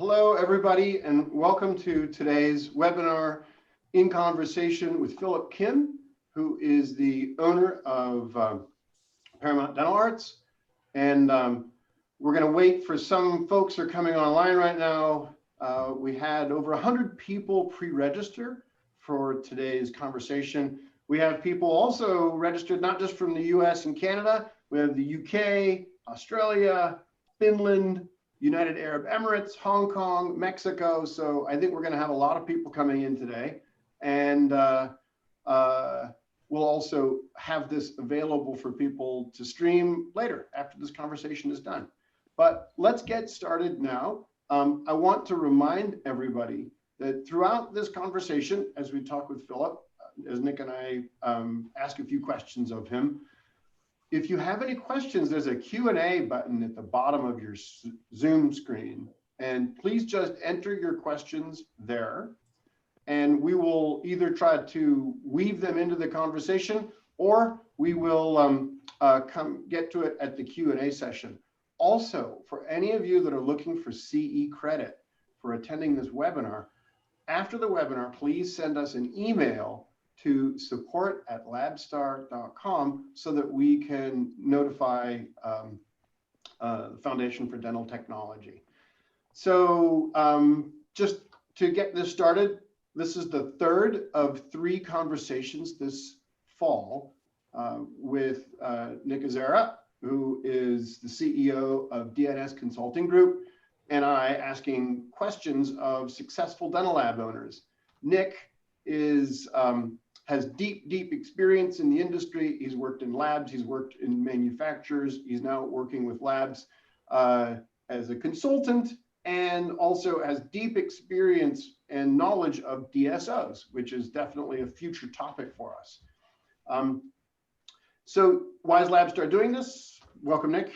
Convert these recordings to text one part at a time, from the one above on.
Hello, everybody, and welcome to today's webinar in conversation with Philip Kim, who is the owner of Paramount Dental Arts. And we're going to wait for some folks who are coming online right now. We had over 100 people pre-register for today's conversation. We have people also registered not just from the US and Canada. We have the UK, Australia, Finland, United Arab Emirates, Hong Kong, Mexico. So I think we're going to have a lot of people coming in today. And we'll also have this available for people to stream later after this conversation is done. But let's get started now. I want to remind everybody that throughout this conversation, as we talk with Philip, as Nick and I ask a few questions of him, if you have any questions, there's a Q&A button at the bottom of your Zoom screen, and please just enter your questions there, and we will either try to weave them into the conversation, or we will get to it at the Q&A session. Also, for any of you that are looking for CE credit for attending this webinar, after the webinar, please send us an email to support@labstar.com so that we can notify the Foundation for Dental Technology. So just to get this started, this is the third of 3 conversations this fall with Nick Azera, who is the CEO of DNS Consulting Group, and I asking questions of successful dental lab owners. Nick has deep experience in the industry. He's worked in labs, he's worked in manufacturers, he's now working with labs as a consultant, and also has deep experience and knowledge of DSOs, which is definitely a future topic for us. So why is Labstar doing this? Welcome, Nick.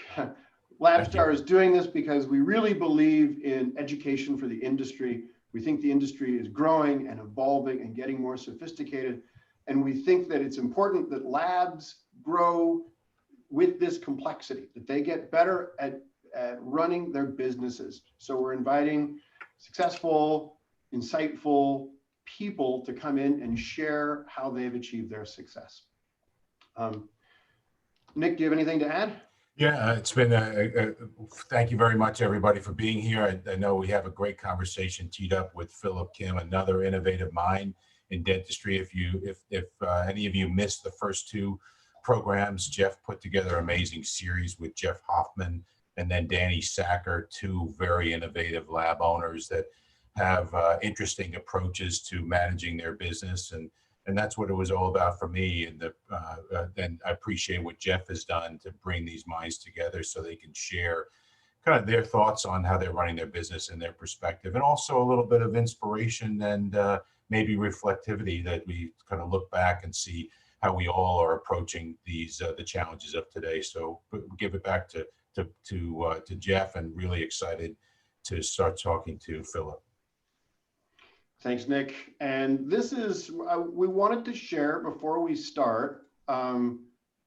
Labstar is doing this because we really believe in education for the industry. We think the industry is growing and evolving and getting more sophisticated. And we think that it's important that labs grow with this complexity, that they get better at running their businesses. So we're inviting successful, insightful people to come in and share how they've achieved their success. Nick, do you have anything to add? Yeah, it's been thank you very much, everybody, for being here. I know we have a great conversation teed up with Philip Kim, another innovative mind in dentistry. If any of you missed the first 2 programs, Jeff put together an amazing series with Jeff Hoffman and then Danny Sacker, 2 very innovative lab owners that have interesting approaches to managing their business, and that's what it was all about for me. And then I appreciate what Jeff has done to bring these minds together so they can share kind of their thoughts on how they're running their business and their perspective, and also a little bit of inspiration and maybe reflectivity, that we kind of look back and see how we all are approaching these the challenges of today. So give it back to Jeff, and really excited to start talking to Philip. Thanks, Nick. And this is, we wanted to share before we start,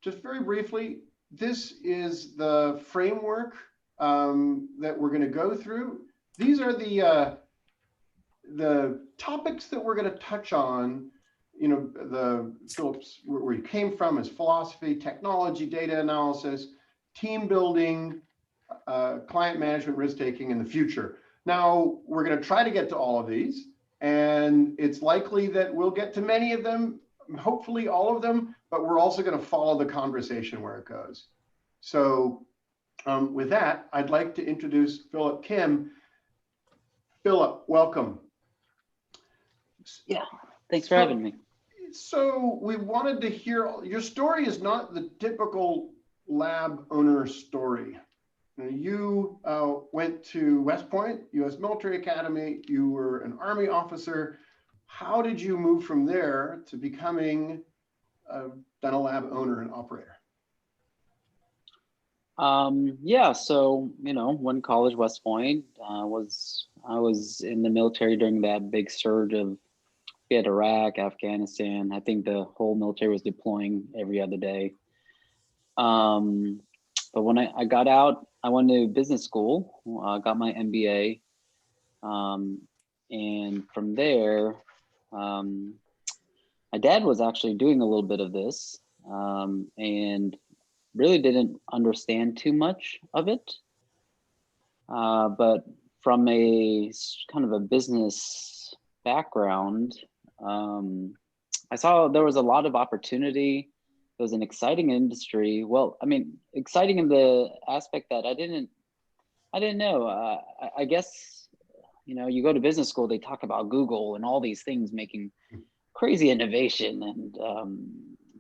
just very briefly, this is the framework that we're going to go through. These are the topics that we're going to touch on. You know, Philip's, where he came from, his philosophy, technology, data analysis, team building, client management, risk taking, and the future. Now, we're going to try to get to all of these, and it's likely that we'll get to many of them, hopefully all of them, but we're also going to follow the conversation where it goes. So with that, I'd like to introduce Philip Kim. Philip, welcome. Yeah, thanks for having me. So we wanted to hear, your story is not the typical lab owner story. You went to West Point, U.S. Military Academy. You were an Army officer. How did you move from there to becoming a dental lab owner and operator? Yeah, so, you know, when college, West Point, I was in the military during that big surge of Iraq, Afghanistan. I think the whole military was deploying every other day. But when I got out, I went to business school, got my MBA, And from there, my dad was actually doing a little bit of this, and really didn't understand too much of it. But from a kind of a business background, I saw there was a lot of opportunity. It was an exciting industry. Well, I mean, exciting in the aspect that I didn't know. I guess, you know, you go to business school, they talk about Google and all these things making crazy innovation, and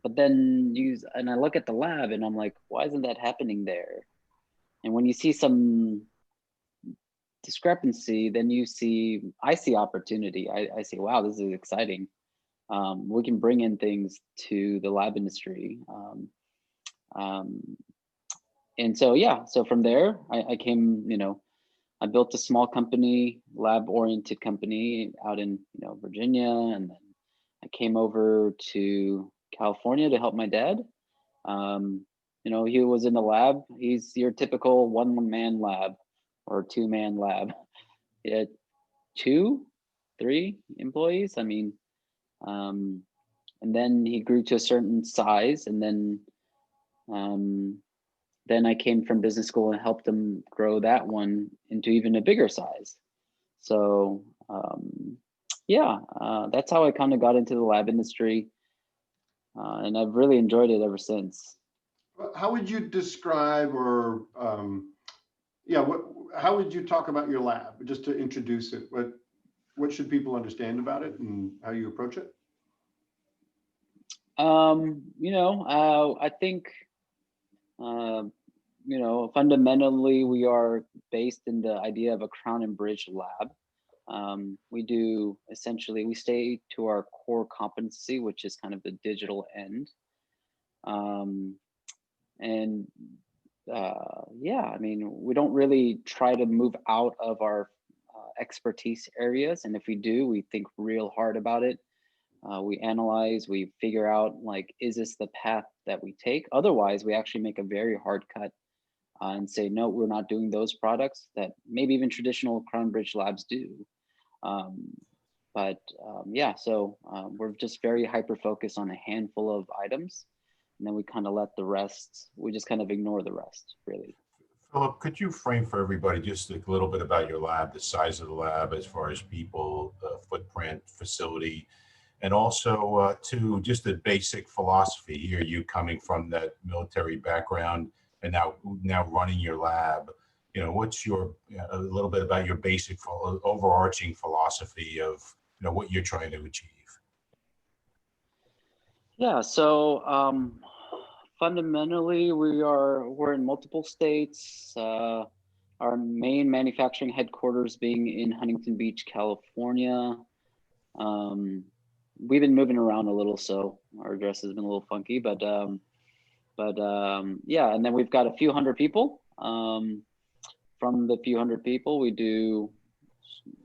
but then I look at the lab and I'm like, why isn't that happening there? And when you see some discrepancy, then I see opportunity. I say, wow, this is exciting. We can bring in things to the lab industry. And so, yeah, so from there, I came, you know, I built a small company, lab-oriented company out in, you know, Virginia, and then I came over to California to help my dad. You know, he was in the lab. He's your typical one-man lab or two-man lab. He had 2, 3 employees. I mean, and then he grew to a certain size, and then I came from business school and helped him grow that one into even a bigger size. So yeah, that's how I kind of got into the lab industry, and I've really enjoyed it ever since. How would you describe, or yeah, how would you talk about your lab, just to introduce it? What should people understand about it and how you approach it? You know, I think, you know, fundamentally, we are based in the idea of a crown and bridge lab. We do essentially, we stay to our core competency, which is kind of the digital end. And yeah, I mean, we don't really try to move out of our expertise areas. And if we do, we think real hard about it. We analyze, we figure out, like, is this the path that we take? Otherwise, we actually make a very hard cut and say, no, we're not doing those products that maybe even traditional crown bridge labs do. But yeah, so we're just very hyper focused on a handful of items, and then we kind of let the rest, we just kind of ignore the rest, really. Philip, could you frame for everybody just a little bit about your lab, the size of the lab as far as people, footprint, facility, and also to just the basic philosophy here, you coming from that military background and now running your lab, you know, what's your, a little bit about your basic overarching philosophy of, you know, what you're trying to achieve? Yeah, so fundamentally, we're in multiple states. Our main manufacturing headquarters being in Huntington Beach, California. We've been moving around a little, so our address has been a little funky, but yeah, and then we've got a few hundred people. From the few hundred people, we do,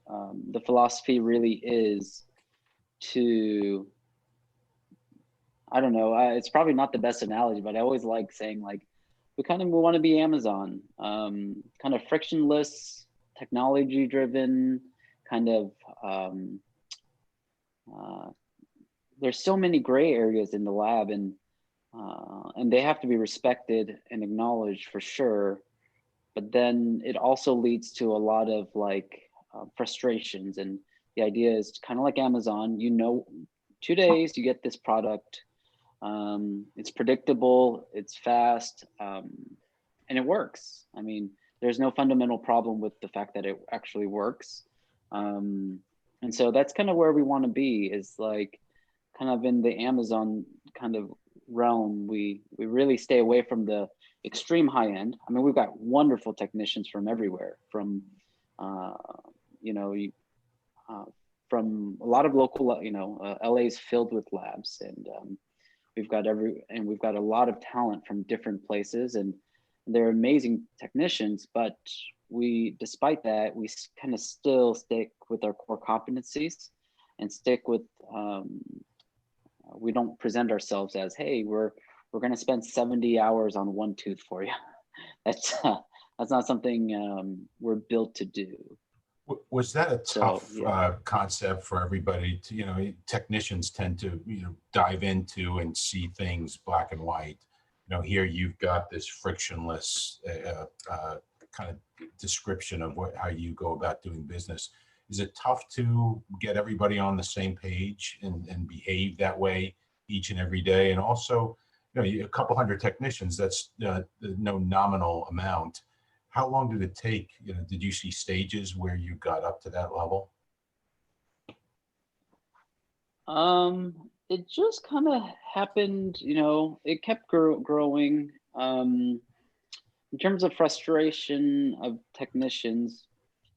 the philosophy really is to, I don't know, it's probably not the best analogy, but I always like saying, like, we want to be Amazon, kind of frictionless, technology driven, kind of, there's so many gray areas in the lab, and they have to be respected and acknowledged for sure. But then it also leads to a lot of, like, frustrations. And the idea is kind of like Amazon, you know, 2 days you get this product. It's predictable, it's fast, and it works. I mean, there's no fundamental problem with the fact that it actually works. And so that's kind of where we want to be, is like kind of in the Amazon kind of realm. We really stay away from the extreme high end. I mean, we've got wonderful technicians from everywhere, from you know, from a lot of local, you know, LA is filled with labs, and we've got a lot of talent from different places, and they're amazing technicians. But despite that, we kind of still stick with our core competencies and stick with, we don't present ourselves as, hey, we're going to spend 70 hours on one tooth for you. That's not something we're built to do. Was that a So tough yeah. concept for everybody to, technicians tend to, dive into and see things black and white. Here you've got this frictionless kind of description of how you go about doing business. Is it tough to get everybody on the same page and behave that way each and every day? And also, a couple hundred technicians, that's no nominal amount. How long did it take? Did you see stages where you got up to that level? It just kind of happened, it kept growing. In terms of frustration of technicians,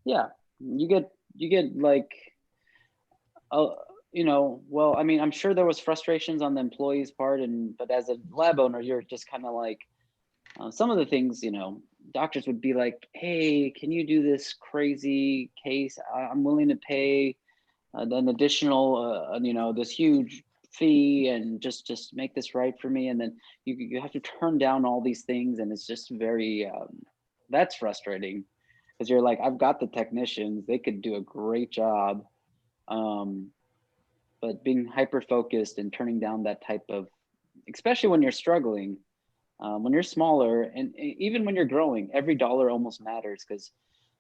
yeah, you get like, uh, well, I mean, I'm sure there was frustrations on the employees' part, but as a lab owner, you're just kind of like, some of the things, doctors would be like, hey, can you do this crazy case? I'm willing to pay an additional, this huge fee and just make this right for me. And then you have to turn down all these things. And it's just very, that's frustrating because you're like, I've got the technicians, they could do a great job. Um, but being hyper focused and turning down that type of, especially when you're struggling, when you're smaller, and even when you're growing, every dollar almost matters because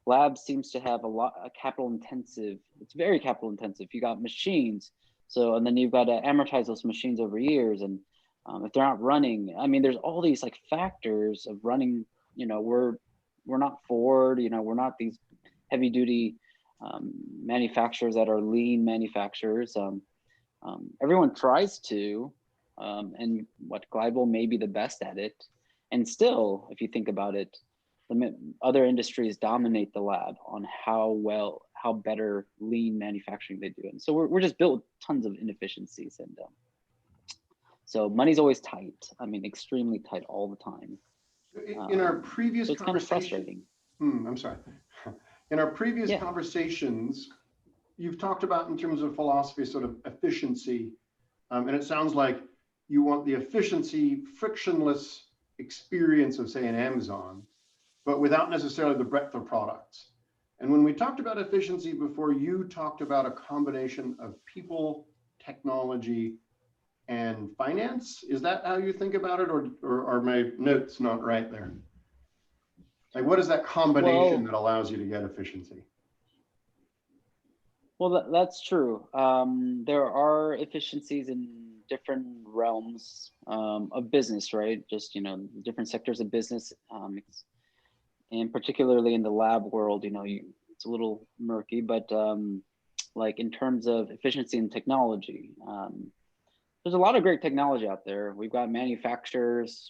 lab seems to have a capital intensive. It's very capital intensive. You got machines, and then you've got to amortize those machines over years, and if they're not running, I mean, there's all these like factors of running. We're not Ford. We're not these heavy duty manufacturers that are lean manufacturers. Everyone tries to, and what Glidewell may be the best at it. And still, if you think about it, the other industries dominate the lab on how better lean manufacturing they do. And so we're just built tons of inefficiencies. And so money's always tight. I mean, extremely tight all the time. In our previous so it's kind of conversation, frustrating. I'm sorry. In our previous Yeah. conversations, you've talked about in terms of philosophy, sort of efficiency. And it sounds like you want the efficiency, frictionless experience of, say, an Amazon, but without necessarily the breadth of products. And when we talked about efficiency before, you talked about a combination of people, technology, and finance. Is that how you think about it, or are my notes not right there? Like, what is that combination that allows you to get efficiency? Well, that's true. There are efficiencies in different realms of business, right? Just, different sectors of business. And particularly in the lab world, it's a little murky, but like in terms of efficiency and technology, there's a lot of great technology out there. We've got manufacturers,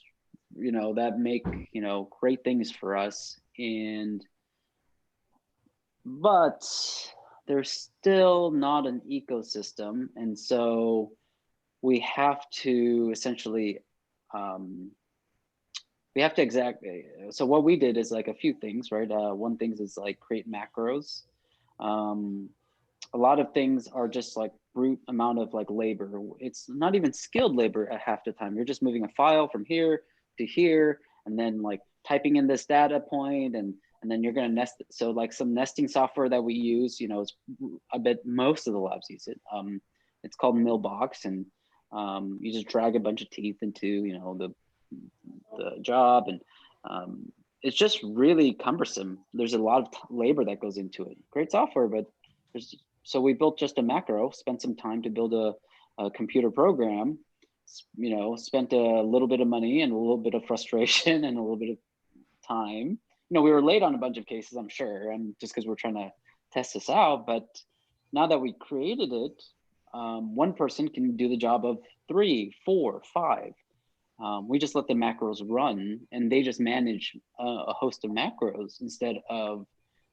that make, great things for us. But there's still not an ecosystem. And so we have to essentially, so what we did is like a few things, right? One thing is like create macros. A lot of things are just like brute amount of like labor. It's not even skilled labor at half the time. You're just moving a file from here to here, and then like typing in this data point, and then you're going to nest it. So like some nesting software that we use, it's, I bet most of the labs use it. It's called Millbox, and you just drag a bunch of teeth into, the job, and it's just really cumbersome. There's a lot of labor that goes into it. Great software, but so we built just a macro, spent some time to build a computer program, spent a little bit of money and a little bit of frustration and a little bit of time. We were late on a bunch of cases, I'm sure, and just because we're trying to test this out. But now that we created it, one person can do the job of 3, 4, 5. We just let the macros run, and they just manage a host of macros instead of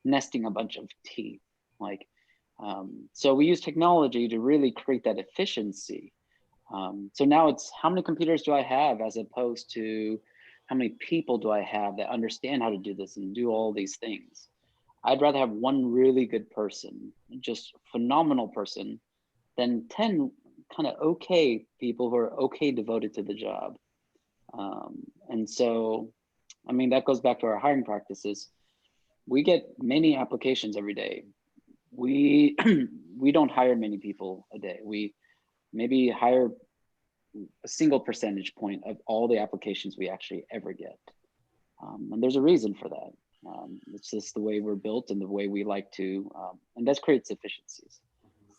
nesting a bunch of teeth. So we use technology to really create that efficiency. So now it's how many computers do I have, as opposed to how many people do I have that understand how to do this and do all these things. I'd rather have one really good person, just phenomenal person, than 10 kind of okay people who are okay devoted to the job. And so, I mean, that goes back to our hiring practices. We get many applications every day. we we don't hire many people a day. We maybe hire a single percentage point of all the applications we actually ever get. And there's a reason for that. It's just the way we're built and the way we like to, and that creates efficiencies.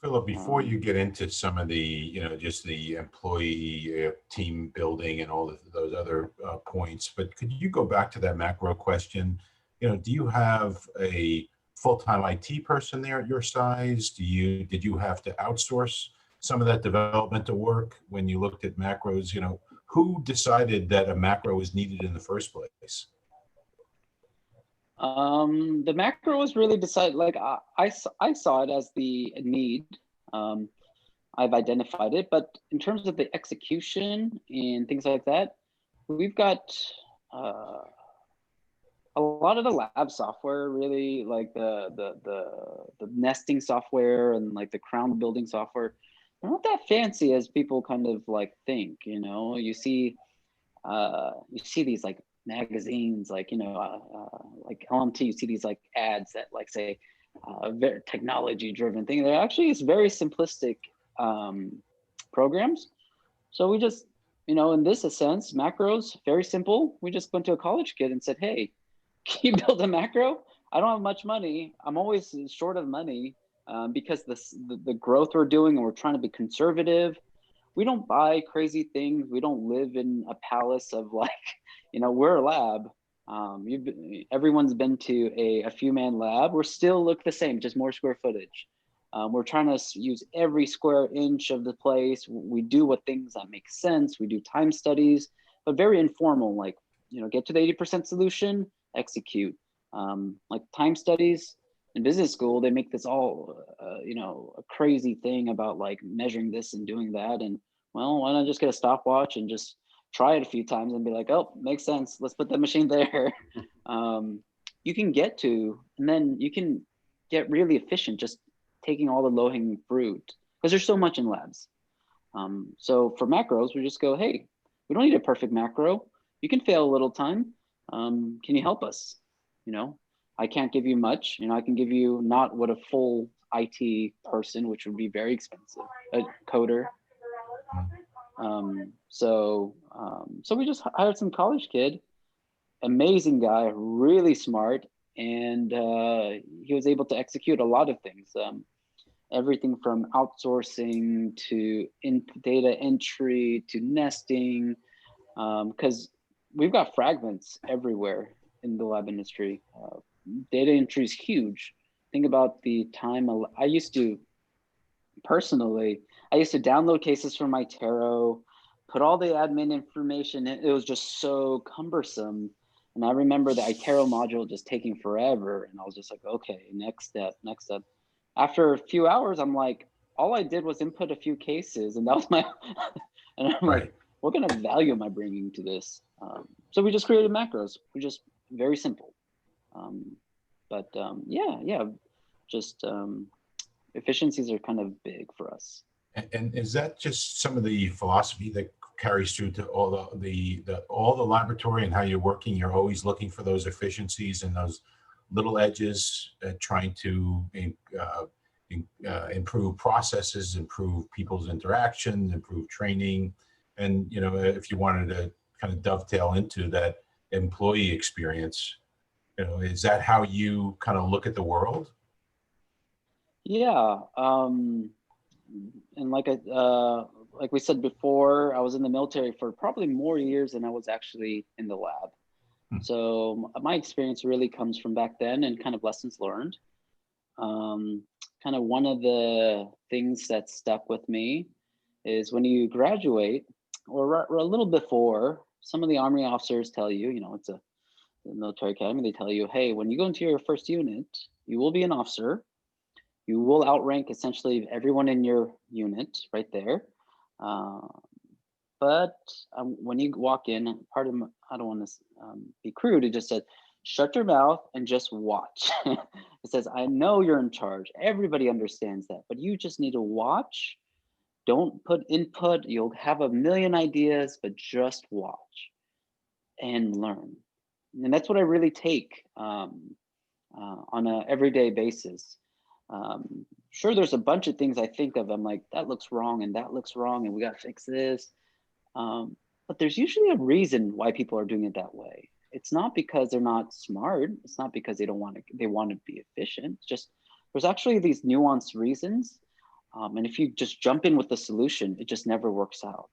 Philip, before you get into some of the, just the employee team building and all those other points, but could you go back to that macro question? Do you have a full-time IT person there at your size? Did you have to outsource some of that developmental work when you looked at macros? Who decided that a macro was needed in the first place? The macro was really decided, like I saw it as the need. I've identified it, but in terms of the execution and things like that, we've got a lot of the lab software, really, like the nesting software and like the crown building software, they're not that fancy as people kind of like think. You see these like magazines, like like LMT. You see these like ads that like say very technology driven thing. They're actually, it's very simplistic programs. So we just, in this sense, macros, very simple. We just went to a college kid and said, hey, can you build a macro? I don't have much money. I'm always short of money because the growth we're doing, and we're trying to be conservative. We don't buy crazy things. We don't live in a palace of like, we're a lab. Everyone's been to a few man lab. We're still look the same, just more square footage. We're trying to use every square inch of the place. We do what things that make sense. We do time studies, but very informal, like, get to the 80% solution, execute. Like time studies in business school, they make this all, a crazy thing about like measuring this and doing that. And well, why not just get a stopwatch and just try it a few times and be like, oh, makes sense. Let's put the machine there. You can get to, and then you can get really efficient just taking all the low hanging fruit because there's so much in labs. So for macros, we just go, hey, we don't need a perfect macro. You can fail a little time. Can you help us? I can't give you much. I can give you not what a full IT person, which would be very expensive, a coder. So we just hired some college kid, amazing guy, really smart, and he was able to execute a lot of things. Everything from outsourcing to data entry to nesting, because we've got fragments everywhere in the lab industry. Data entry is huge. Think about the time I used to download cases from my Tarot, put all the admin information in. It was just so cumbersome. And I remember the iTero module just taking forever. And I was just like, okay, next step. After a few hours, I'm like, all I did was input a few cases, and that was my, and I'm like, what kind of value am I bringing to this? So we just created macros. We just very simple. Just efficiencies are kind of big for us. And is that just some of the philosophy that carries through to all the laboratory and how you're working? You're always looking for those efficiencies and those little edges, trying to improve processes, improve people's interactions, improve training. And, if you wanted to kind of dovetail into that employee experience, is that how you kind of look at the world? Yeah. And like we said before, I was in the military for probably more years than I was actually in the lab. So my experience really comes from back then and kind of lessons learned. Kind of one of the things that stuck with me is when you graduate or a little before, some of the Army officers tell you, it's a military academy, they tell you, hey, when you go into your first unit, you will be an officer. You will outrank essentially everyone in your unit right there. But when you walk in, I don't want to be crude, it just said, shut your mouth and just watch. It says, I know you're in charge. Everybody understands that, but you just need to watch. Don't put input. You'll have a million ideas, but just watch and learn. And that's what I really take on an everyday basis. Sure, there's a bunch of things I think of. I'm like, that looks wrong and that looks wrong, and we got to fix this. But there's usually a reason why people are doing it that way. It's not because they're not smart. It's not because they don't want to. They want to be efficient. It's just there's actually these nuanced reasons. And if you just jump in with the solution, it just never works out.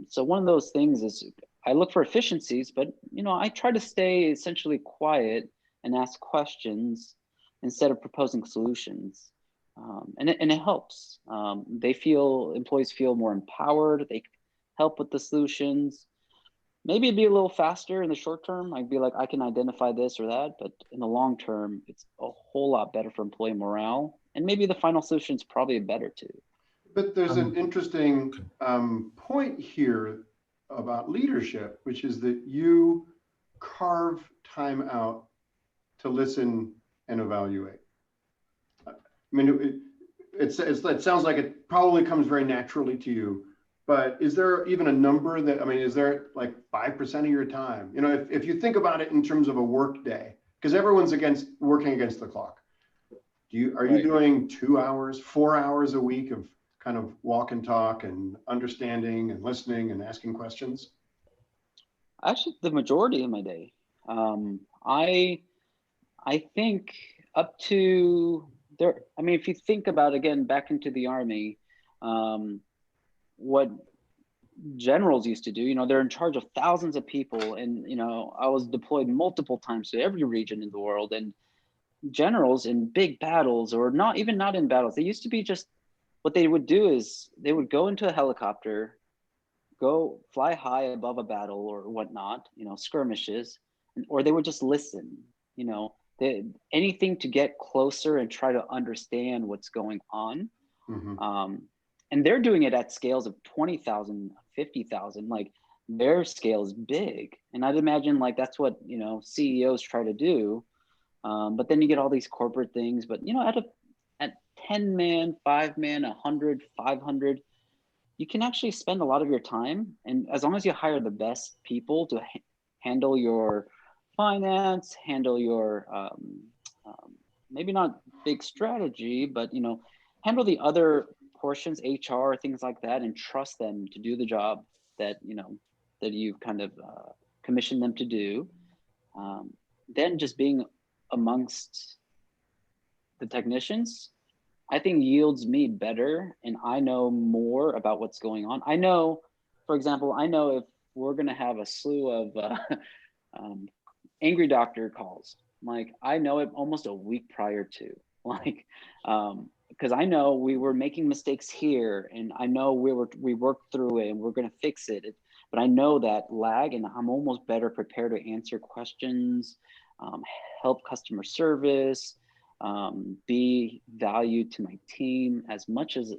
So one of those things is I look for efficiencies, but I try to stay essentially quiet and ask questions instead of proposing solutions. And it helps. Employees feel more empowered. They help with the solutions. Maybe it'd be a little faster in the short term. I'd be like, I can identify this or that, but in the long term, it's a whole lot better for employee morale. And maybe the final solution is probably better too. But there's an interesting point here about leadership, which is that you carve time out to listen and evaluate. I mean, it sounds like it probably comes very naturally to you, but is there even a number that, I mean, is there like 5% of your time? If you think about it in terms of a work day, because everyone's working against the clock. Are you doing 2 hours, 4 hours a week of kind of walk and talk and understanding and listening and asking questions? Actually, the majority of my day. I think up to there. I mean, if you think about, again, back into the Army, what generals used to do, they're in charge of thousands of people, and I was deployed multiple times to every region in the world, and generals in big battles, or not in battles, they used to be just, what they would do is they would go into a helicopter, go fly high above a battle or whatnot, skirmishes, or they would just listen, anything to get closer and try to understand what's going on. Mm-hmm. And they're doing it at scales of 20,000, 50,000, like their scale is big. And I'd imagine like that's what, CEOs try to do. But then you get all these corporate things, but at 10 man, 5 man, 100, 500, you can actually spend a lot of your time. And as long as you hire the best people to handle your finance, handle your, maybe not big strategy, but, handle the other portions, HR, things like that, and trust them to do the job that, that you've kind of commissioned them to do. Then just being amongst the technicians, I think yields me better, and I know more about what's going on. I know, for example, if we're going to have a slew of angry doctor calls, like I know it almost a week prior to, like, because I know we were making mistakes here, and I know we worked through it, and we're going to fix it. But I know that lag, and I'm almost better prepared to answer questions, help customer service, be valued to my team as much as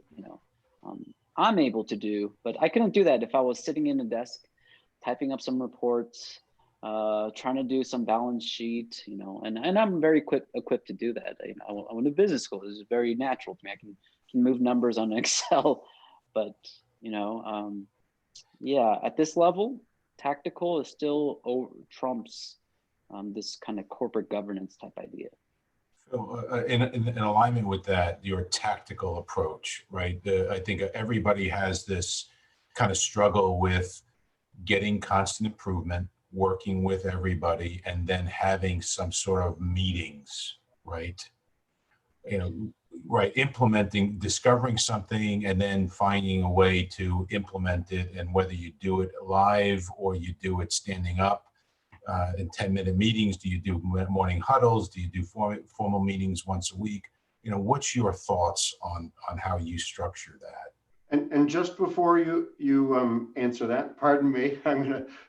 I'm able to do. But I couldn't do that if I was sitting in a desk typing up some reports, trying to do some balance sheet, and I'm very equipped to do that. I went to business school. It's very natural to me. I can move numbers on Excel, but yeah, at this level, tactical is still trumps this kind of corporate governance type idea. So, in alignment with that, your tactical approach, right? I think everybody has this kind of struggle with getting constant improvement, working with everybody, and then having some sort of meetings, right? Right, discovering something and then finding a way to implement it, and whether you do it live or you do it standing up in 10-minute meetings. Do you do morning huddles? Do you do formal meetings once a week? What's your thoughts on how you structure that? And just before you answer that, pardon me,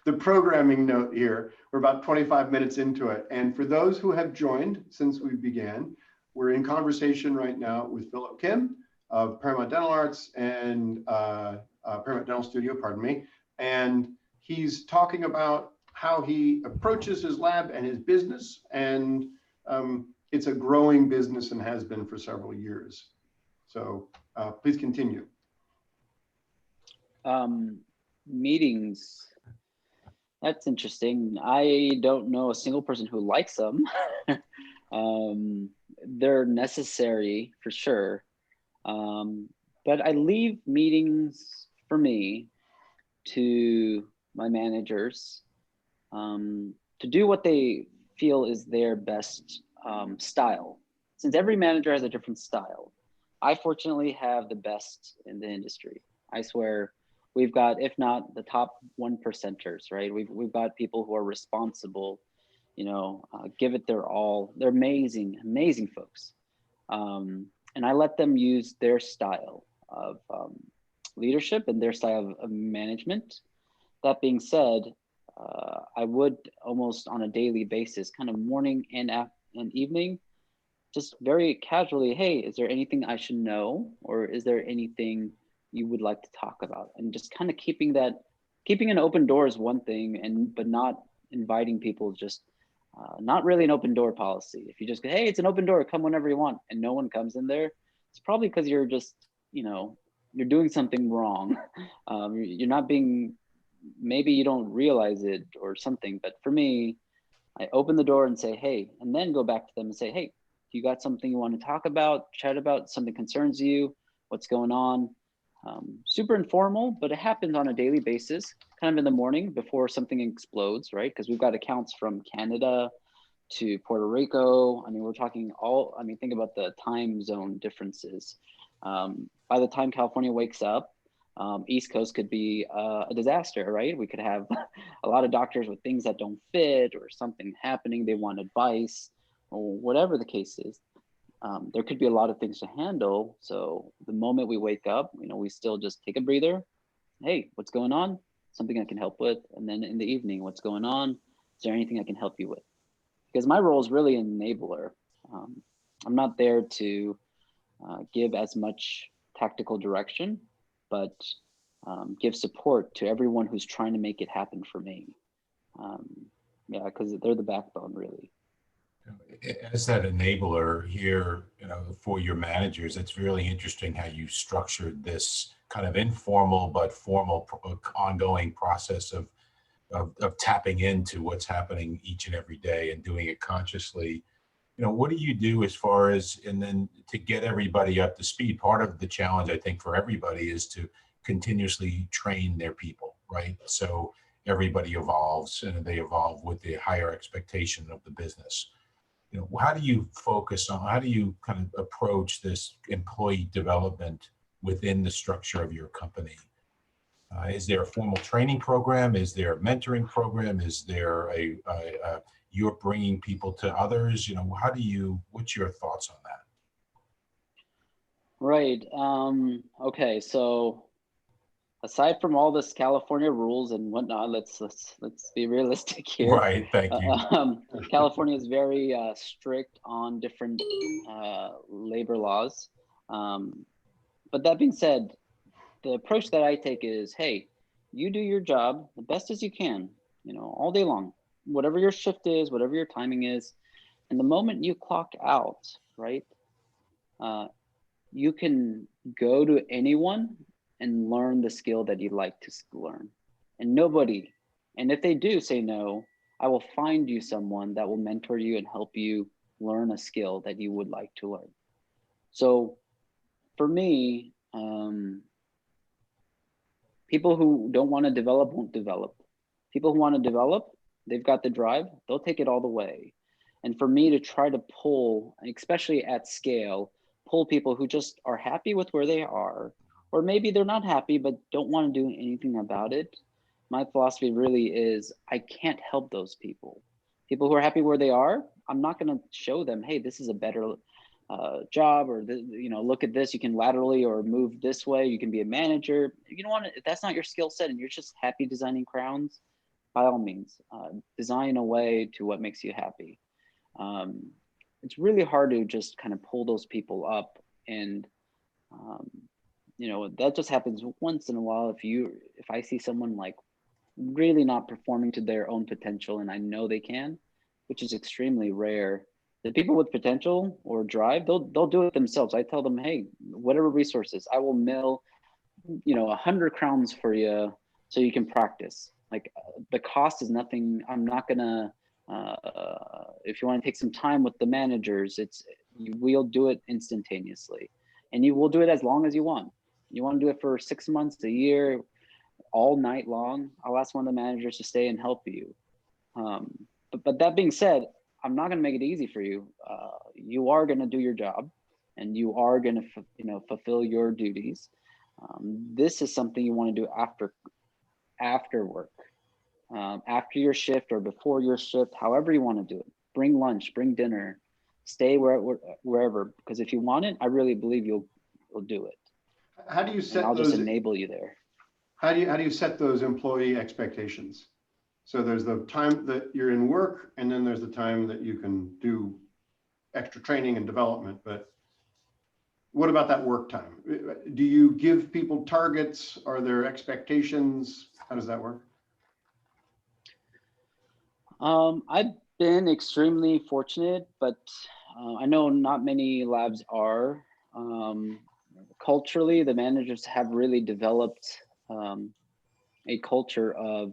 the programming note here. We're about 25 minutes into it, and for those who have joined since we began, we're in conversation right now with Philip Kim of Paramount Dental Arts and Paramount Dental Studio, pardon me, and he's talking about how he approaches his lab and his business, and it's a growing business and has been for several years. So please continue. Meetings, that's interesting. I don't know a single person who likes them. they're necessary for sure. But I leave meetings for me to my managers to do what they feel is their best style. Since every manager has a different style, I fortunately have the best in the industry. I swear, we've got, if not the top 1%ers, right? We've got people who are responsible, give it their all. They're amazing, amazing folks. And I let them use their style of leadership and their style of management. That being said, I would almost on a daily basis, kind of morning and evening, just very casually, hey, is there anything I should know? Or is there anything you would like to talk about? And just kind of keeping an open door is one thing, but not inviting people, just not really an open door policy. If you just go, hey, it's an open door, come whenever you want, and no one comes in there, it's probably because you're just, you're doing something wrong. You're not being, maybe you don't realize it or something. But for me, I open the door and say, hey, and then go back to them and say, hey, you got something you want to talk about, chat about, something concerns you, what's going on? Super informal, but it happens on a daily basis, kind of in the morning before something explodes, right? Because we've got accounts from Canada to Puerto Rico. I mean, we're talking think about the time zone differences. By the time California wakes up, East Coast could be a disaster, right? We could have a lot of doctors with things that don't fit or something happening, they want advice or whatever the case is. There could be a lot of things to handle. So the moment we wake up, we still just take a breather. Hey, what's going on? Something I can help with. And then in the evening, what's going on? Is there anything I can help you with? Because my role is really an enabler. I'm not there to give as much tactical direction, but give support to everyone who's trying to make it happen for me. Because they're the backbone, really. As that enabler here, for your managers, it's really interesting how you structured this kind of informal but formal ongoing process of tapping into what's happening each and every day and doing it consciously. What do you do as far as, and then to get everybody up to speed? Part of the challenge, I think, for everybody is to continuously train their people, right? So everybody evolves and they evolve with the higher expectation of the business. How do you how do you kind of approach this employee development within the structure of your company? Is there a formal training program? Is there a mentoring program? Is there you're bringing people to others? What's your thoughts on that? Right. Okay. So aside from all this California rules and whatnot, let's be realistic here. Right. Thank you. California is very strict on different labor laws. But that being said, the approach that I take is, hey, you do your job the best as you can, all day long, whatever your shift is, whatever your timing is. And the moment you clock out, right, you can go to anyone and learn the skill that you'd like to learn. And if they do say no, I will find you someone that will mentor you and help you learn a skill that you would like to learn. So for me, people who don't want to develop won't develop. People who want to develop, they've got the drive, they'll take it all the way. And for me to try to pull, especially at scale, pull people who just are happy with where they are, or maybe they're not happy but don't want to do anything about it. My philosophy really is I can't help those people. People who are happy where they are, I'm not going to show them, hey, this is a better job, or look at this, you can laterally or move this way, you can be a manager. You don't want to, if that's not your skill set and you're just happy designing crowns, by all means, design a way to what makes you happy. It's really hard to just kind of pull those people up, and that just happens once in a while. If I see someone like really not performing to their own potential, and I know they can, which is extremely rare. The people with potential or drive, they'll do it themselves. I tell them, hey, whatever resources, I will mill 100 crowns for you so you can practice. Like the cost is nothing. I'm not gonna if you want to take some time with the managers, we'll do it instantaneously, and you will do it as long as you want. You want to do it for 6 months, a year, all night long, I'll ask one of the managers to stay and help you. But that being said, I'm not going to make it easy for you. You are going to do your job, and you are going to fulfill your duties. This is something you want to do after work, after your shift or before your shift, however you want to do it. Bring lunch, bring dinner, stay wherever, because if you want it, I really believe you'll do it. How do you set and I'll those? just enable you there. How do you set those employee expectations? So there's the time that you're in work, and then there's the time that you can do extra training and development. But what about that work time? Do you give people targets? Are there expectations? How does that work? I've been extremely fortunate, but I know not many labs are. Culturally, the managers have really developed a culture of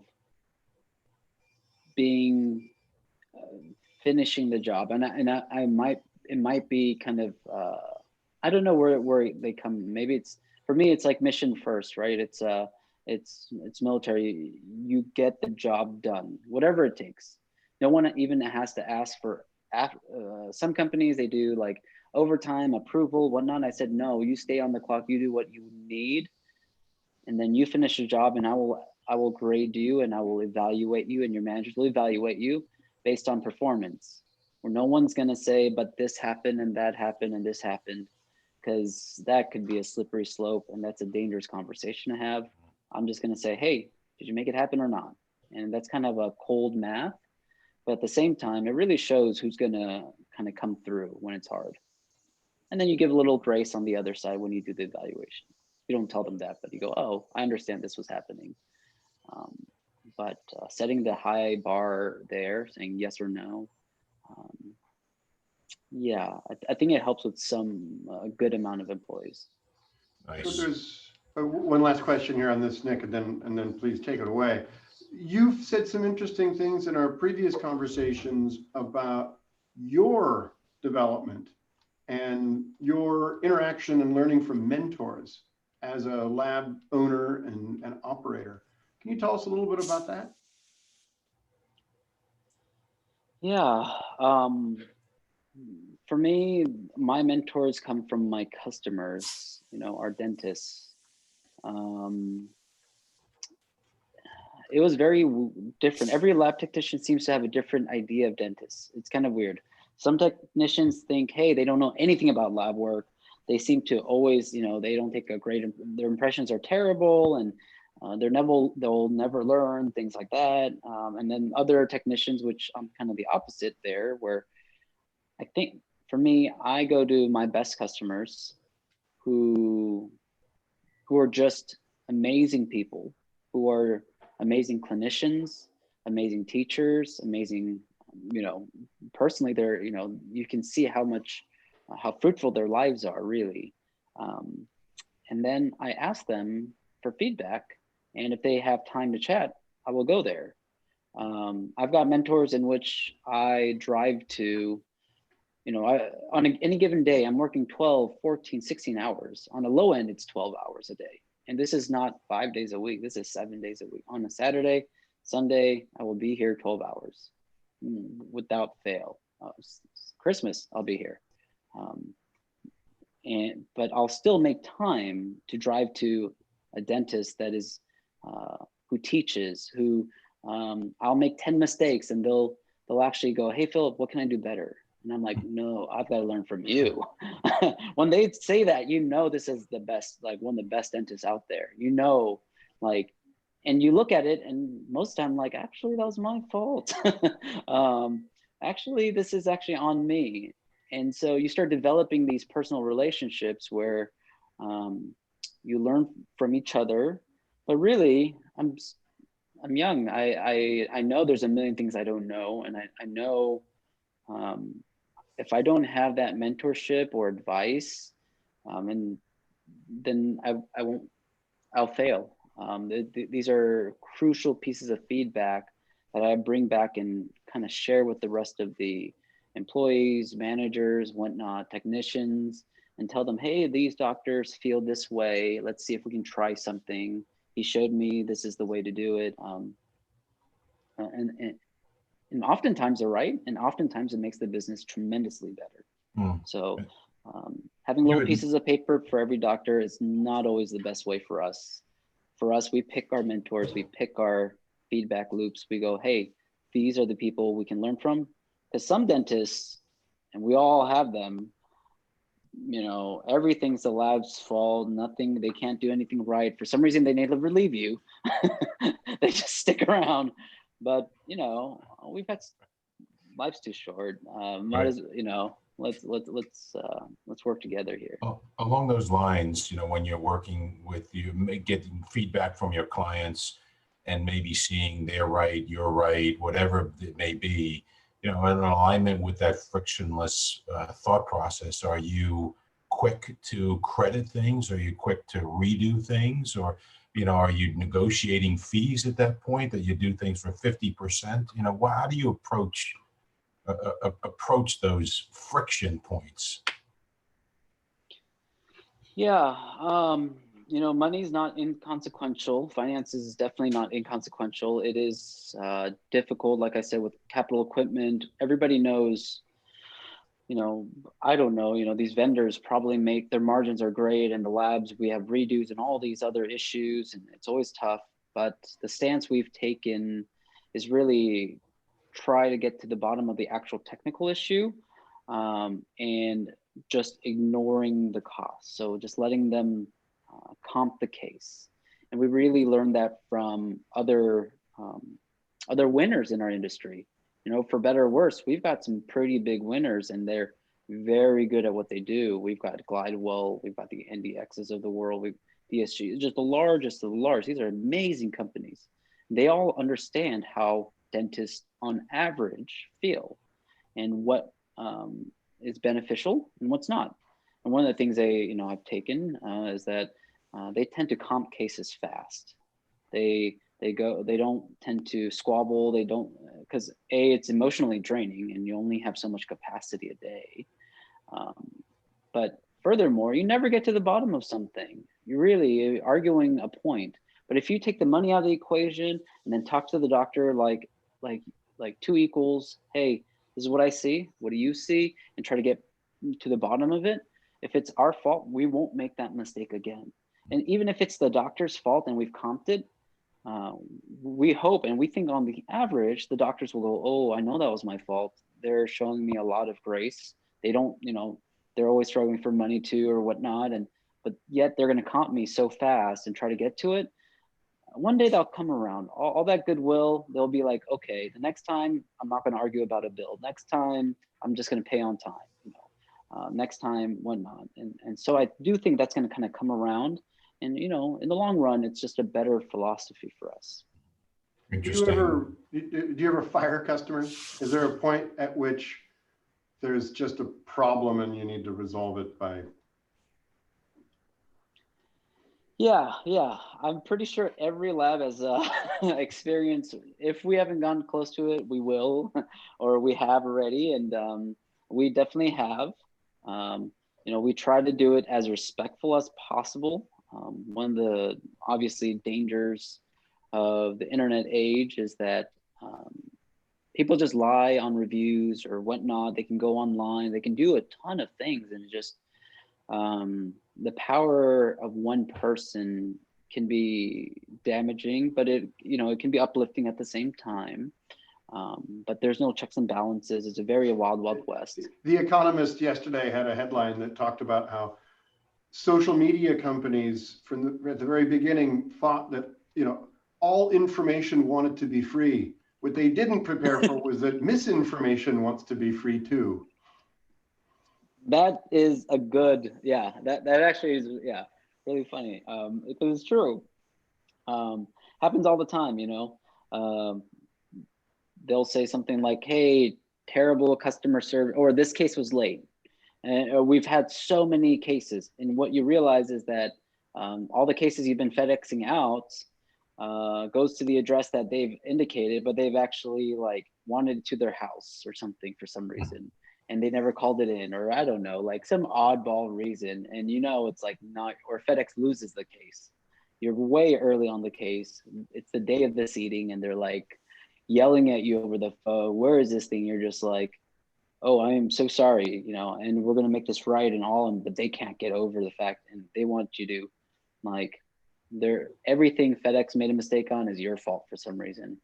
being finishing the job, and it might be kind of I don't know where they come. Maybe it's, for me, it's like mission first, right? It's military. You get the job done, whatever it takes. No one even has to ask for. Some companies, they do like overtime approval, whatnot. I said no. You stay on the clock. You do what you need, and then you finish your job, and I will grade you, and I will evaluate you, and your managers will evaluate you based on performance. Where no one's gonna say, but this happened and that happened and this happened, because that could be a slippery slope, and that's a dangerous conversation to have. I'm just gonna say, hey, did you make it happen or not? And that's kind of a cold math, but at the same time, it really shows who's gonna kind of come through when it's hard. And then you give a little grace on the other side when you do the evaluation. You don't tell them that, but you go, oh, I understand this was happening. But setting the high bar there, saying yes or no, yeah, I think it helps with some good amount of employees. So Nice. there's one last question here on this, Nick, and then please take it away. You've said some interesting things in our previous conversations about your development and your interaction and learning from mentors as a lab owner and an operator. Can you tell us a little bit about that? Yeah, for me, my mentors come from my customers, our dentists. It was very different. Every lab technician seems to have a different idea of dentists. It's kind of weird. Some technicians think, hey, they don't know anything about lab work. They seem to always, they don't take their impressions are terrible, and they'll never learn, things like that. And then other technicians, which I'm kind of the opposite there, where I think for me, I go to my best customers who are just amazing people, who are amazing clinicians, amazing teachers, amazing, personally, they're, you can see how fruitful their lives are, really. And then I ask them for feedback, and if they have time to chat, I will go there. I've got mentors in which I drive to, on any given day, I'm working 12, 14, 16 hours. On a low end, it's 12 hours a day. And this is not 5 days a week. This is 7 days a week. On a Saturday, Sunday, I will be here 12 hours without fail. Christmas, I'll be here. But I'll still make time to drive to a dentist that is, who teaches, who I'll make 10 mistakes, and they'll actually go, hey, Philip, what can I do better? And I'm like, no, I've got to learn from you. When they say that, this is the best, like one of the best dentists out there, and you look at it, and most of the time, like, actually, that was my fault. Actually, this is actually on me. And so you start developing these personal relationships where you learn from each other. But really, I'm young. I know there's a million things I don't know, and I know if I don't have that mentorship or advice, and then I'll fail. These are crucial pieces of feedback that I bring back and kind of share with the rest of the employees, managers, whatnot, technicians, and tell them, hey, these doctors feel this way. Let's see if we can try something. He showed me this is the way to do it. And oftentimes they're right, and oftentimes it makes the business tremendously better. Mm. So having little pieces of paper for every doctor is not always the best way for us. For us, we pick our mentors, we pick our feedback loops. We go, hey, these are the people we can learn from. Because some dentists, and we all have them, you know, everything's the lab's fault, nothing, they can't do anything right. For some reason, they never leave you. They just stick around. But, you know, we've had, life's too short. Might as, you know, let's work together here. Along those lines, you know, when you're working with getting feedback from your clients and maybe seeing they're right, you're right, whatever it may be, you know, in alignment with that frictionless thought process, are you quick to credit things? Are you quick to redo things? Or, you know, are you negotiating fees at that point that you do things for 50%? You know, how do you approach those friction points? Yeah, you know, money's not inconsequential. Finance is definitely not inconsequential. It is difficult, like I said, with capital equipment. Everybody knows, you know, I don't know, you know, these vendors probably make, their margins are great, and the labs, we have redos and all these other issues, and it's always tough. But the stance we've taken is really try to get to the bottom of the actual technical issue, and just ignoring the cost. So just letting them comp the case. And we really learned that from other winners in our industry. You know, for better or worse, we've got some pretty big winners, and they're very good at what they do. We've got Glidewell, we've got the NDXs of the world, we've DSG, just the largest of the large. These are amazing companies. They all understand how dentists on average feel and what is beneficial and what's not. And one of the things they, you know, I've taken is that they tend to comp cases fast. They don't tend to squabble. They don't, because it's emotionally draining, and you only have so much capacity a day. But furthermore, you never get to the bottom of something. You're really arguing a point. But if you take the money out of the equation and then talk to the doctor like two equals, hey, this is what I see, what do you see, and try to get to the bottom of it. If it's our fault, we won't make that mistake again. And even if it's the doctor's fault and we've comped it, we hope and we think on the average, the doctors will go, oh, I know that was my fault. They're showing me a lot of grace. They don't, you know, they're always struggling for money too or whatnot. But yet they're going to comp me so fast and try to get to it. One day they'll come around, all that goodwill, they'll be like, okay, the next time I'm not going to argue about a bill. Next time I'm just going to pay on time, you know, next time whatnot. And so I do think that's going to kind of come around, and, you know, in the long run, it's just a better philosophy for us. Interesting. Do you ever fire customers? Is there a point at which there's just a problem and you need to resolve it by? Yeah. I'm pretty sure every lab has experience. If we haven't gotten close to it, we will, or we have already. And we definitely have. You know, we try to do it as respectful as possible. One of the obviously dangers of the internet age is that people just lie on reviews or whatnot. They can go online, they can do a ton of things, and just the power of one person can be damaging, but it can be uplifting at the same time. But there's no checks and balances. It's a very wild west. The Economist yesterday had a headline that talked about how social media companies at the very beginning thought that, you know, all information wanted to be free. What they didn't prepare for was that misinformation wants to be free too. That is a good, that actually is, really funny. Because it's true. Happens all the time, you know. They'll say something like, hey, terrible customer service, or this case was late. And we've had so many cases. And what you realize is that all the cases you've been FedExing out goes to the address that they've indicated, but they've actually like wanted it to their house or something for some reason. and they never called it in, or I don't know, like some oddball reason. And it's like not, or FedEx loses the case. You're way early on the case. It's the day of the seating, and they're like yelling at you over the phone, where is this thing? You're just like, oh, I am so sorry, and we're gonna make this right and all, but they can't get over the fact, and they want you to, like, everything FedEx made a mistake on is your fault for some reason,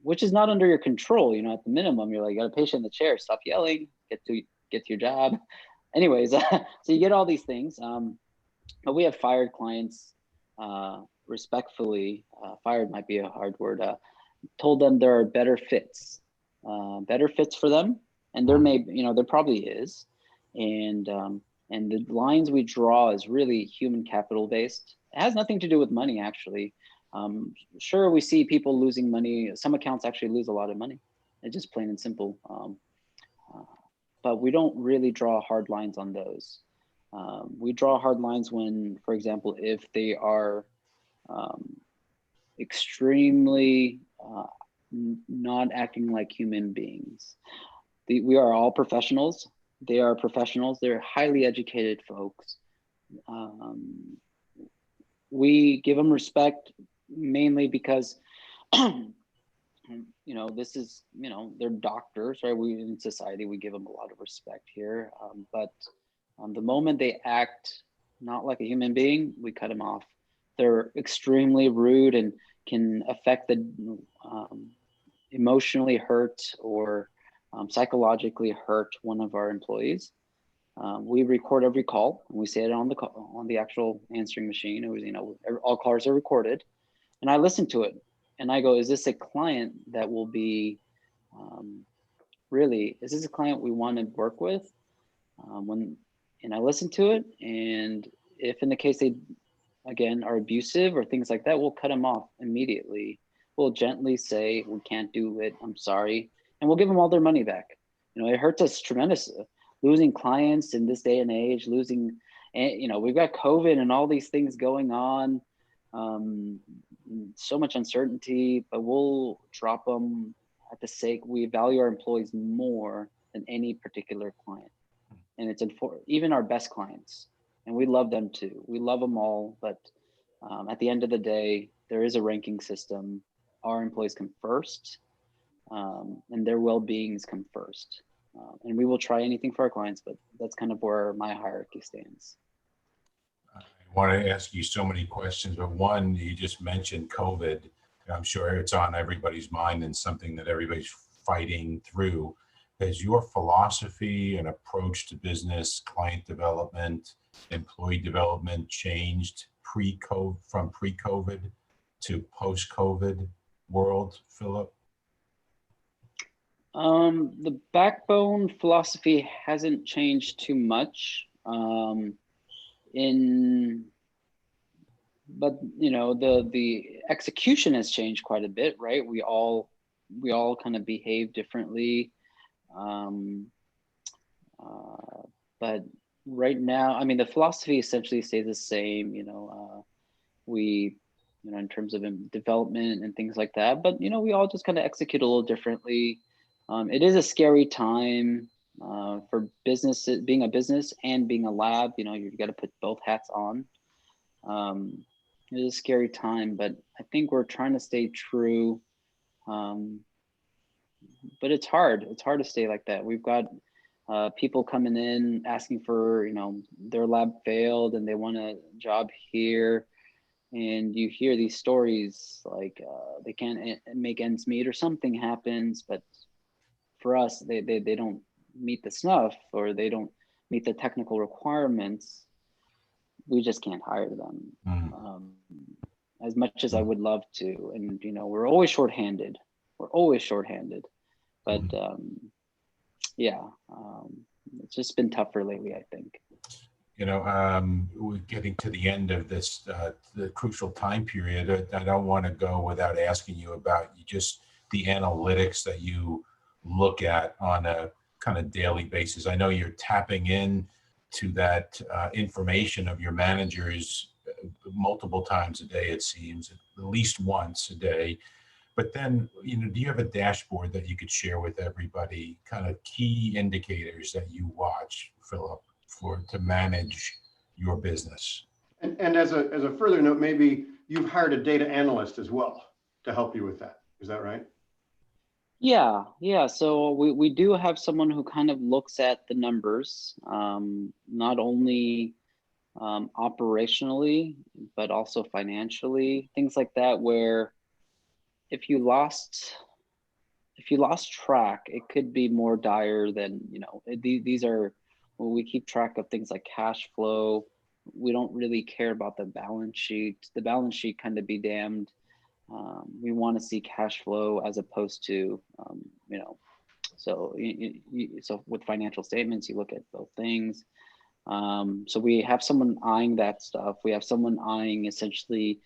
which is not under your control. At the minimum, you're like, got a patient in the chair, stop yelling, get to your job. Anyways, so you get all these things, but we have fired clients respectfully. Fired might be a hard word. Told them there are better fits for them, and there probably is, and the lines we draw is really human capital based. It has nothing to do with money, actually. Sure, we see people losing money. Some accounts actually lose a lot of money. It's just plain and simple. But we don't really draw hard lines on those. We draw hard lines when, for example, if they are extremely not acting like human beings. We are all professionals. They are professionals. They're highly educated folks. We give them respect mainly because, this is, they're doctors, right? We in society, we give them a lot of respect here. But the moment they act not like a human being, we cut them off. They're extremely rude and can affect the emotionally hurt or psychologically hurt one of our employees. We record every call, and we say it on the actual answering machine. It was, all calls are recorded, and I listen to it, and I go, is this a client that will be is this a client we want to work with? And I listen to it, and if in the case they again are abusive or things like that, we'll cut them off immediately. We'll gently say, we can't do it, I'm sorry, and we'll give them all their money back. It hurts us tremendously losing clients in this day and age, losing, we've got COVID and all these things going on, so much uncertainty, but we'll drop them at the sake. We value our employees more than any particular client. And it's even our best clients, and we love them too. We love them all, but at the end of the day, there is a ranking system. Our employees come first, and their well-beings come first. And we will try anything for our clients, but that's kind of where my hierarchy stands. I want to ask you so many questions, but one, you just mentioned COVID. I'm sure it's on everybody's mind and something that everybody's fighting through. Has your philosophy and approach to business, client development, employee development changed from pre-COVID to post-COVID world, Philip? The backbone philosophy hasn't changed too much. But the execution has changed quite a bit, right? We all kind of behave differently. But right now, I mean, the philosophy essentially stays the same. We, in terms of development and things like that. But we all just kind of execute a little differently. It is a scary time for business, being a business and being a lab. You've got to put both hats on. It is a scary time, but I think we're trying to stay true. But it's hard. It's hard to stay like that. We've got people coming in asking for, their lab failed and they want a job here. And you hear these stories like they can't make ends meet or something happens, but for us, they don't meet the snuff or they don't meet the technical requirements. We just can't hire them as much as I would love to. And, we're always shorthanded. But it's just been tougher lately, I think. We're getting to the end of this, the crucial time period. I don't want to go without asking you about just the analytics that you look at on a kind of daily basis. I know you're tapping in to that information of your managers multiple times a day, it seems, at least once a day. But then, do you have a dashboard that you could share with everybody, kind of key indicators that you watch, Philip, to manage your business? And as a further note, maybe you've hired a data analyst as well to help you with that. Is that right? Yeah. So we do have someone who kind of looks at the numbers, not only operationally, but also financially, things like that, where if you lost track, it could be more dire than, these are, when we keep track of things like cash flow, we don't really care about the balance sheet. The balance sheet kind of be damned. We want to see cash flow as opposed to, so so with financial statements, you look at both things. So we have someone eyeing that stuff. We have someone eyeing essentially,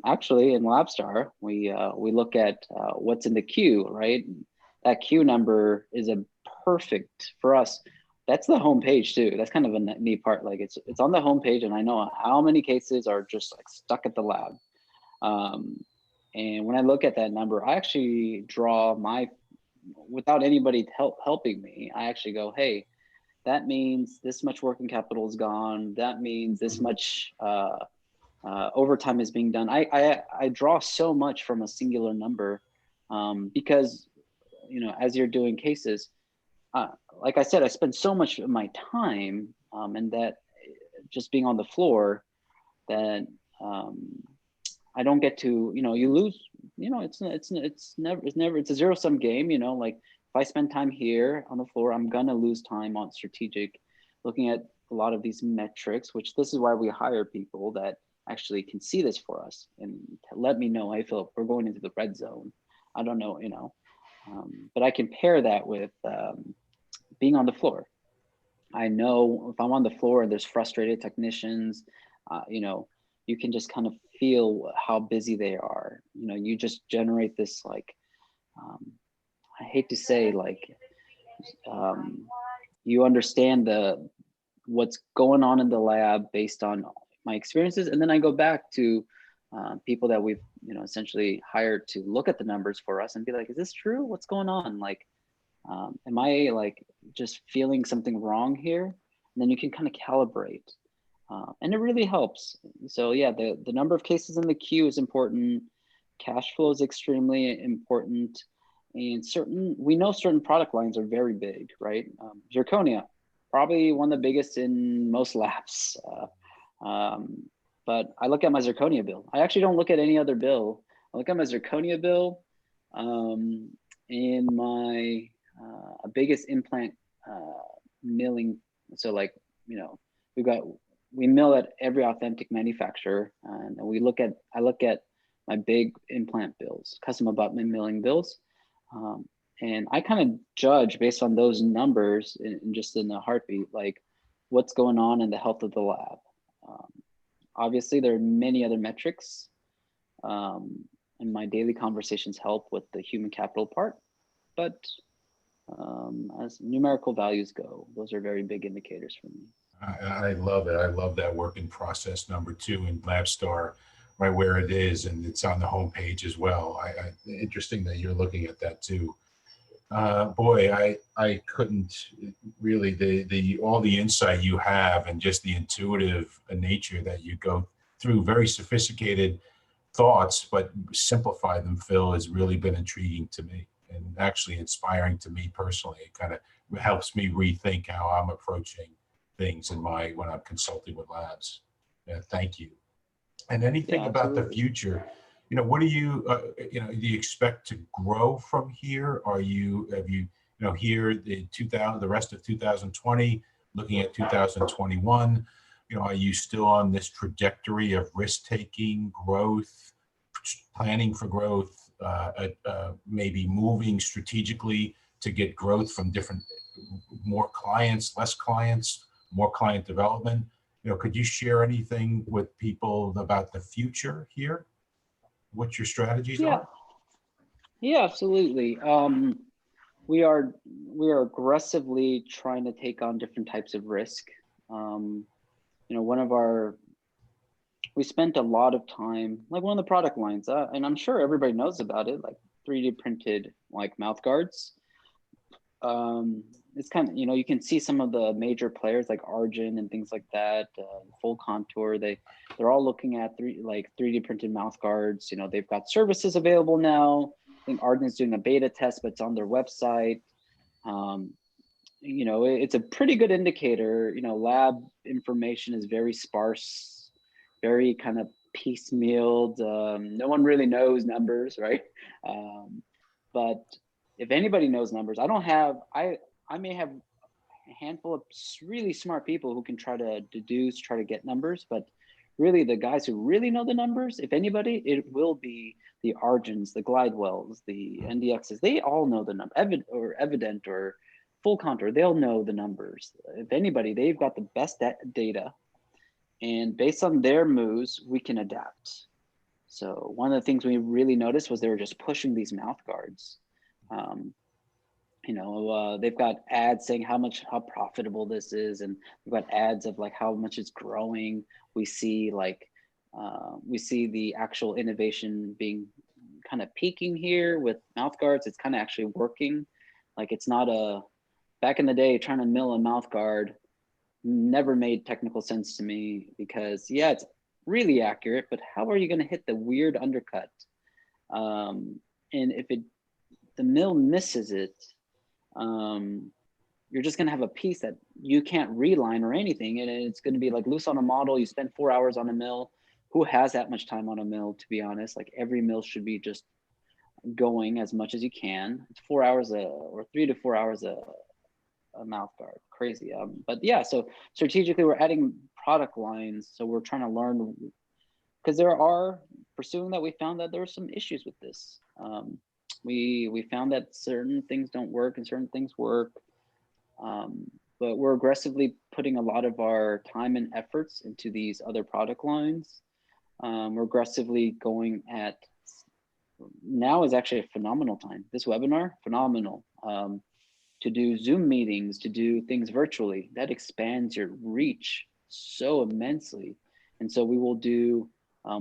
actually in LabStar, we look at what's in the queue, right? That queue number is a perfect for us. That's the homepage too. That's kind of a neat part. Like it's on the homepage, and I know how many cases are just like stuck at the lab. And when I look at that number, I actually draw without anybody helping me. I actually go, hey, that means this much working capital is gone. That means this much overtime is being done. I draw so much from a singular number because, as you're doing cases, like I said, I spend so much of my time and that just being on the floor that I don't get to, you lose, it's a zero-sum game, like if I spend time here on the floor, I'm gonna lose time on strategic, looking at a lot of these metrics, which this is why we hire people that actually can see this for us and let me know, hey, Philip, we're going into the red zone. I don't know, but I can pair that with being on the floor. I know if I'm on the floor and there's frustrated technicians, you can just kind of feel how busy they are. You just generate this, like, I hate to say, like, you understand what's going on in the lab based on my experiences. And then I go back to people that we've, essentially hired to look at the numbers for us and be like, is this true? What's going on? Like, am I like just feeling something wrong here? And then you can kind of calibrate. And it really helps. So yeah, the number of cases in the queue is important. Cash flow is extremely important. And we know certain product lines are very big, right? Zirconia, probably one of the biggest in most labs. But I look at my zirconia bill. I actually don't look at any other bill. I look at my zirconia bill and my biggest implant milling. So like, we mill at every authentic manufacturer, and I look at my big implant bills, custom abutment milling bills. And I kind of judge based on those numbers and just in a heartbeat, like what's going on in the health of the lab. Obviously, there are many other metrics, and my daily conversations help with the human capital part. But as numerical values go, those are very big indicators for me. I love it. I love that work in process number 2 in LabStar, right where it is, and it's on the homepage as well. Interesting that you're looking at that too. Boy, I couldn't really all the insight you have and just the intuitive nature that you go through, very sophisticated thoughts, but simplify them, Phil, has really been intriguing to me and actually inspiring to me personally. It kind of helps me rethink how I'm approaching things when I'm consulting with labs. Thank you. And anything about the future, what do you, do you expect to grow from here? Have you, here the rest of 2020, looking at 2021, are you still on this trajectory of risk-taking, growth, planning for growth, maybe moving strategically to get growth from more clients, less clients, more client development? Could you share anything with people about the future here? What your strategies are? Yeah, absolutely. We are aggressively trying to take on different types of risk. One of our we spent a lot of time, like one of the product lines, and I'm sure everybody knows about it, like 3D printed like mouth guards. It's kind of, you know, you can see some of the major players like Argent and things like that, Full Contour. They're all looking at 3D printed mouth guards. You know, they've got services available now. I think Argent's doing a beta test, but it's on their website. You know, it's a pretty good indicator. You know, lab information is very sparse, very kind of piecemealed. No one really knows numbers, right? But if anybody knows numbers, I may have a handful of really smart people who can try to deduce, try to get numbers, but really the guys who really know the numbers, if anybody, it will be the Argents, the Glidewells, the NDXs. They all know the number, Evident or Full Contour, they'll know the numbers. If anybody, they've got the best data, and based on their moves, we can adapt. So one of the things we really noticed was they were just pushing these mouth guards. You know, they've got ads saying how profitable this is, and we've got ads of like how much it's growing. We see the actual innovation being kind of peaking here with mouth guards. It's kind of actually working. Like it's not back in the day, trying to mill a mouth guard never made technical sense to me, because yeah, it's really accurate, but how are you going to hit the weird undercut? And if the mill misses it, you're just going to have a piece that you can't reline or anything, and it's going to be like loose on a model. You spend 4 hours on a mill. Who has that much time on a mill, to be honest? Like every mill should be just going as much as you can. It's 4 hours or 3 to 4 hours a mouth guard. Crazy. But yeah, so strategically we're adding product lines, so we're trying to learn, because pursuing that, we found that there were some issues with this. We found that certain things don't work and certain things work, but we're aggressively putting a lot of our time and efforts into these other product lines. We're aggressively going at, now is actually a phenomenal time. This webinar, phenomenal. To do Zoom meetings, to do things virtually, that expands your reach so immensely. And so we will do,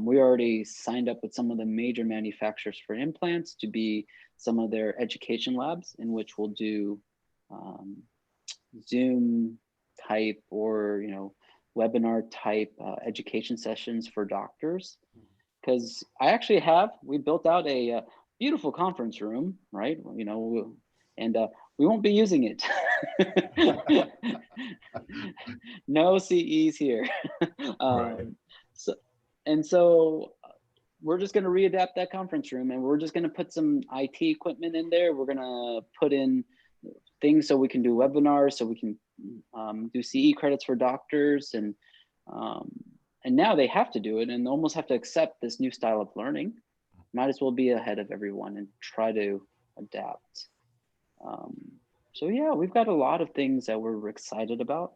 we already signed up with some of the major manufacturers for implants to be some of their education labs, in which we'll do Zoom type or, you know, webinar type education sessions for doctors. Because we built out a beautiful conference room, right? You know, and we won't be using it. No CEs here. Right. So we're just going to readapt that conference room, and we're just going to put some IT equipment in there. We're going to put in things so we can do webinars, so we can do CE credits for doctors, and now they have to do it and almost have to accept this new style of learning. Might as well be ahead of everyone and try to adapt. So yeah, we've got a lot of things that we're excited about.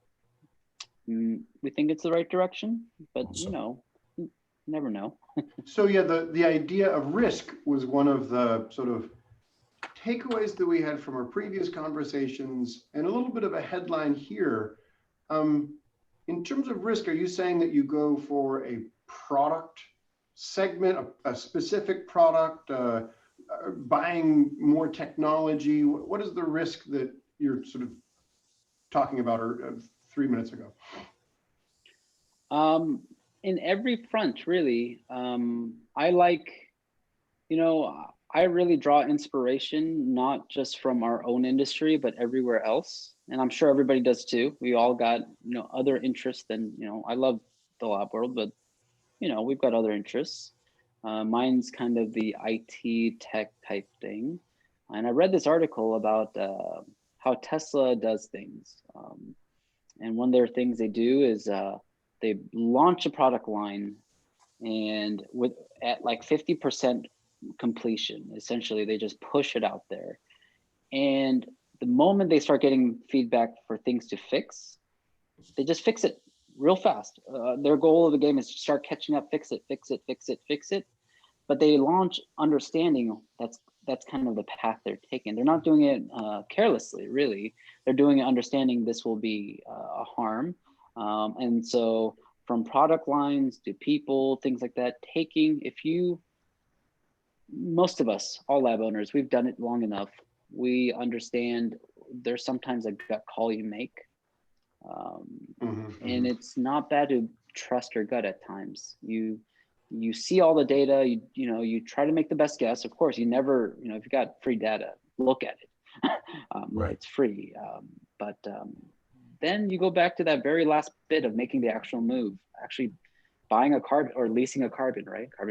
We think it's the right direction, but awesome. You know, you never know. So yeah, the idea of risk was one of the sort of takeaways that we had from our previous conversations, and a little bit of a headline here. In terms of risk, are you saying that you go for a product segment, a specific product, buying more technology? What is the risk that you're sort of talking about 3 minutes ago? In every front, really. I like, you know, I really draw inspiration, not just from our own industry, but everywhere else. And I'm sure everybody does too. We all got, you know, other interests than, you know, I love the lab world, but, you know, we've got other interests. Mine's kind of the IT tech type thing. And I read this article about how Tesla does things. And one of their things they do is they launch a product line, and at like 50% completion, essentially they just push it out there. And the moment they start getting feedback for things to fix, they just fix it real fast. Their goal of the game is to start catching up, fix it. But they launch understanding that's kind of the path they're taking. They're not doing it carelessly, really. They're doing it understanding this will be a harm. And so from product lines to people, things like that, most of us, all lab owners, we've done it long enough. We understand there's sometimes a gut call you make. And it's not bad to trust your gut at times. You see all the data, you try to make the best guess. Of course, you never, if you got free data, look at it. Right. It's free. But then you go back to that very last bit of making the actual move, actually buying a carbon or leasing a carbon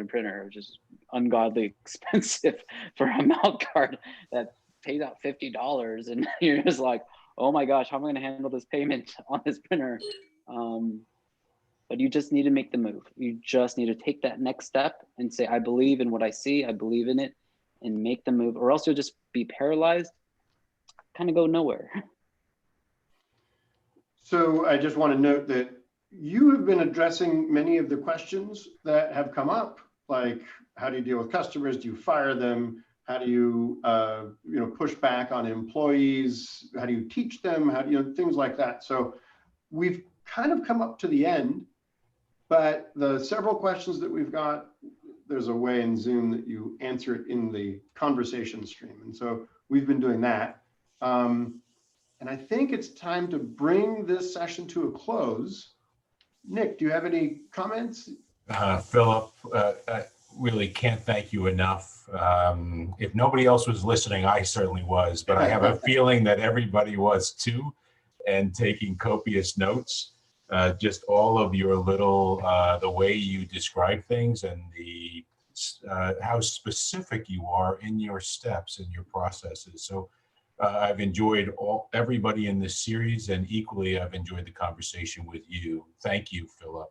printer, which is ungodly expensive for a mount card that pays out $50. And you're just like, oh my gosh, how am I going to handle this payment on this printer? But you just need to make the move. You just need to take that next step and say, I believe in what I see. I believe in it, and make the move, or else you'll just be paralyzed, kind of go nowhere. So I just want to note that you have been addressing many of the questions that have come up, like how do you deal with customers? Do you fire them? How do you, push back on employees? How do you teach them? How do you, things like that. So we've kind of come up to the end, but the several questions that we've got, there's a way in Zoom that you answer it in the conversation stream. And so we've been doing that. And I think it's time to bring this session to a close. Nick, do you have any comments? Philip, I really can't thank you enough. If nobody else was listening, I certainly was, but I have a feeling that everybody was too, and taking copious notes. Just all of your little, the way you describe things, and the how specific you are in your steps and your processes. So I've enjoyed everybody in this series, and equally I've enjoyed the conversation with you. Thank you, Philip.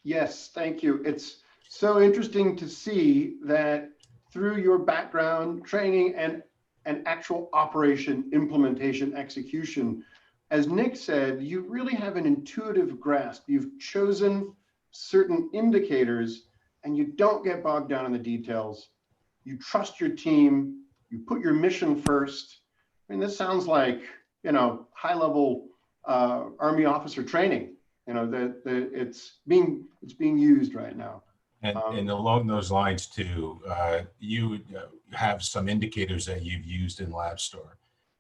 Yes, thank you. It's so interesting to see that through your background, training, and actual operation, implementation, execution, as Nick said, you really have an intuitive grasp. You've chosen certain indicators and you don't get bogged down in the details. You trust your team, you put your mission first. I mean, this sounds like, high-level Army officer training, that it's being used right now. And along those lines too, you have some indicators that you've used in LabStar.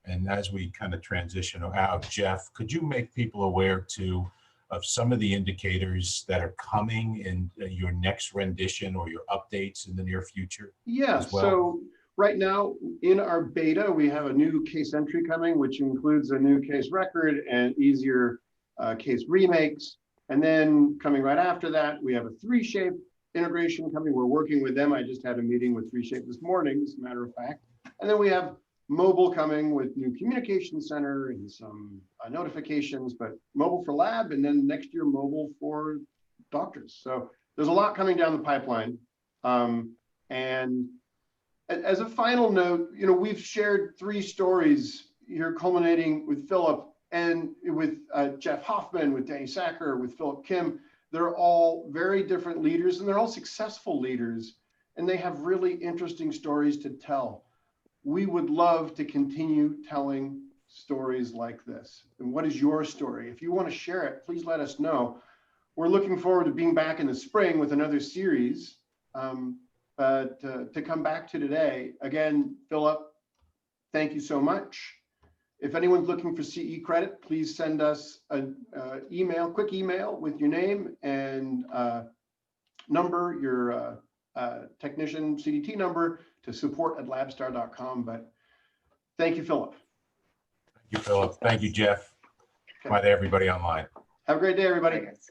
And as we kind of transition out, Jeff, could you make people aware too of some of the indicators that are coming in your next rendition or your updates in the near future? Yeah, as well? So right now in our beta, we have a new case entry coming, which includes a new case record and easier case remakes. And then coming right after that, we have a 3Shape integration coming. We're working with them. I just had a meeting with 3Shape this morning, as a matter of fact. And then we have mobile coming with new communication center and some notifications, but mobile for lab, and then next year mobile for doctors. So there's a lot coming down the pipeline. And as a final note, we've shared 3 stories here, culminating with Philip and with Jeff Hoffman, with Danny Sacker, with Philip Kim. They're all very different leaders, and they're all successful leaders, and they have really interesting stories to tell. We would love to continue telling stories like this. And what is your story? If you want to share it, please let us know. We're looking forward to being back in the spring with another series. But to come back to today, again, Philip, thank you so much. If anyone's looking for CE credit, please send us an quick email with your name and number, your technician CDT number to support@labstar.com. But thank you, Philip. Thank you, Philip. Thank you, Jeff. Bye to everybody online. Have a great day, everybody. Thanks.